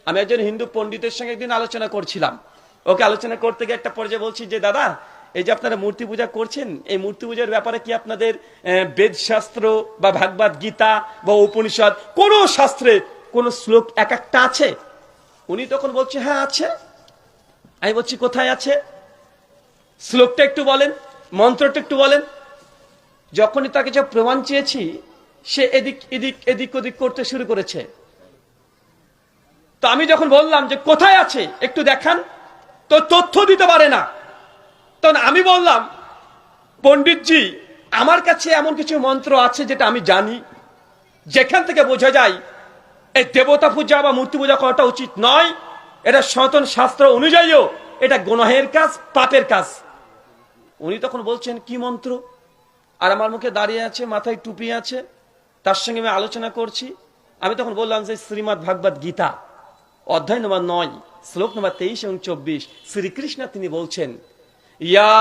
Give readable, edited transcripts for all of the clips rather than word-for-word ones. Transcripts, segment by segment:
আমি একজন হিন্দু পণ্ডিতের সঙ্গে একদিন আলোচনা করছিলাম। ওকে আলোচনা করতে গিয়ে একটা পর্যায়ে বলছি যে দাদা, এই যে আপনারা মূর্তি পূজা করছেন, এই মূর্তি পূজার ব্যাপারে কি আপনাদের বেদ শাস্ত্র বা ভাগবত গীতা বা উপনিষদ কোন শাস্ত্রে কোন শ্লোক এক একটা আছে? উনি তখন বলছে হ্যাঁ আছে। আমি বলছি কোথায় আছে? শ্লোকটা একটু বলেন, মন্ত্রটা একটু বলেন। যখনই তাকে যে প্রমাণ চেয়েছি, সে এদিক এদিক এদিক ওদিক করতে শুরু করেছে। তো আমি যখন বললাম যে কোথায় আছে একটু দেখান, তো তথ্য দিতে পারে না। তখন আমি বললাম, পণ্ডিতজি, আমার কাছে এমন কিছু মন্ত্র আছে যেটা আমি জানি, যেখান থেকে বোঝা যায় এই দেবতা পূজা বা মূর্তি পূজা করাটা উচিত নয়। এটা সনাতন শাস্ত্র অনুযায়ীও এটা গুনাহের কাজ, পাপের কাজ। উনি তখন বলছেন কি মন্ত্র? আর আমার মুখে দাঁড়িয়ে আছে, মাথায় টুপি আছে, তার সঙ্গে আমি আলোচনা করছি। আমি তখন বললাম যে শ্রীমদ্ ভাগবত গীতা অধ্যায় নম্বর 9 শ্লোক নম্বর 23 এবং 24 শ্রীকৃষ্ণ তিনি বলছেন, ইয়া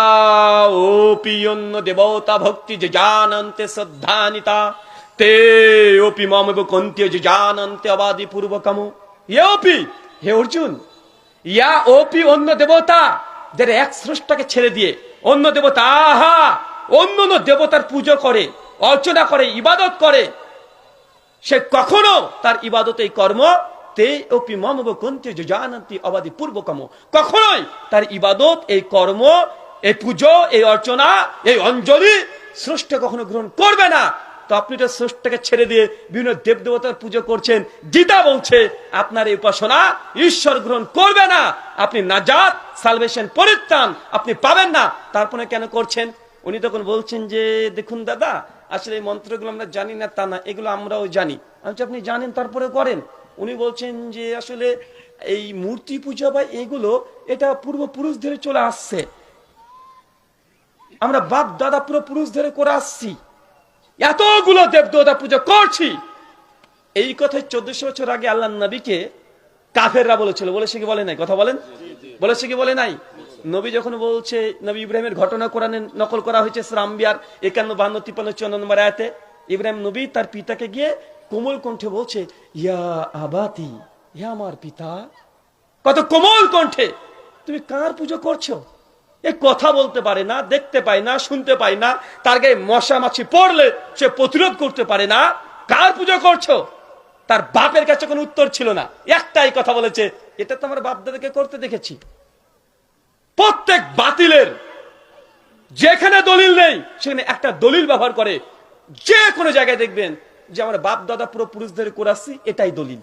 ওপি অন্য দেবতা ভক্তি যে জানন্তে শ্রদ্ধানিতা তে ওপি মমেব কন্তে যে জানন্তে অবাদি পূর্বকম। ইয়া ওপি, হে অর্জুন, ইয়া ওপি অন্য দেবতা, যারা এক স্রষ্টাকে ছেড়ে দিয়ে অন্য দেবতা অন্য দেবতার পুজো করে, অর্চনা করে, ইবাদত করে, সে কখনো তার ইবাদত এই কর্ম তে ওপি মমব কন্তে যে জানন্তি অবাদি পূর্বকম, কখনোই তার ইবাদত এই কর্ম, এই পুজো, এই অর্চনা, এই অঞ্জলি স্রষ্টা কখনো গ্রহণ করবে না। তো আপনি তো স্রষ্টাকে ছেড়ে দিয়ে বিভিন্ন দেব দেবতার পুজো করছেন। গীতা বলছে আপনার এই উপাসনা ঈশ্বর গ্রহণ করবে না, আপনি নাজাত, সালভেশন, পরিত্রাণ আপনি পাবেন না। তারপরে কেন করছেন? উনি তখন বলছেন যে দেখুন দাদা, আসলে এই মন্ত্রগুলো আমরা জানি না তা না, এগুলো আমরাও জানি। আমি বলছি আপনি জানেন তারপরে করেন? উনি বলছেন যে আসলে এই মূর্তি পূজা বা এগুলো এটা পূর্বপুরুষ ধরে চলে আসছে, আমরা বাপ দাদা পুরুষ ধরে করে আসছি, এতগুলো দেবদেবতা পূজা করছি। এই কথাই 1400 বছর আগে আল্লাহ নবীকে কাফেররা বলেছিল। বলেছে কি বলে নাই? কথা বলেন, বলেছে কি বলে নাই? নবী যখন বলছে, নবী ইব্রাহিমের ঘটনা কোরআনে নকল করা হয়েছে সূরা আম্বিয়ার 51, 52, 53, 54 নম্বর আয়াতে। ইব্রাহিম নবী তার পিতাকে গিয়ে কোমল কণ্ঠে বলছে, ইয়া আবাতি, হে আমার পিতা। কত কোমল কণ্ঠে! তুমি কার পুজো করছো? এ কথা বলতে পারে না, দেখতে পায় না, শুনতে পায় না, তার গায়ে মশা মাছি পড়লে সে প্রতিরোধ করতে পারে না। কার পুজো করছো? তার বাপের কাছে কোনো উত্তর ছিল না, একটাই কথা বলেছে, এটা তো আমার বাপ দাদাকে করতে দেখেছি। প্রত্যেক বাতিলের যেখানে দলিল নেই সেখানে একটা দলিল ব্যবহার করে। যে কোনো জায়গায় দেখবেন যে আমার বাপ দাদা পুরো পুরুষ ধরে করে আসছি, এটাই দলিল।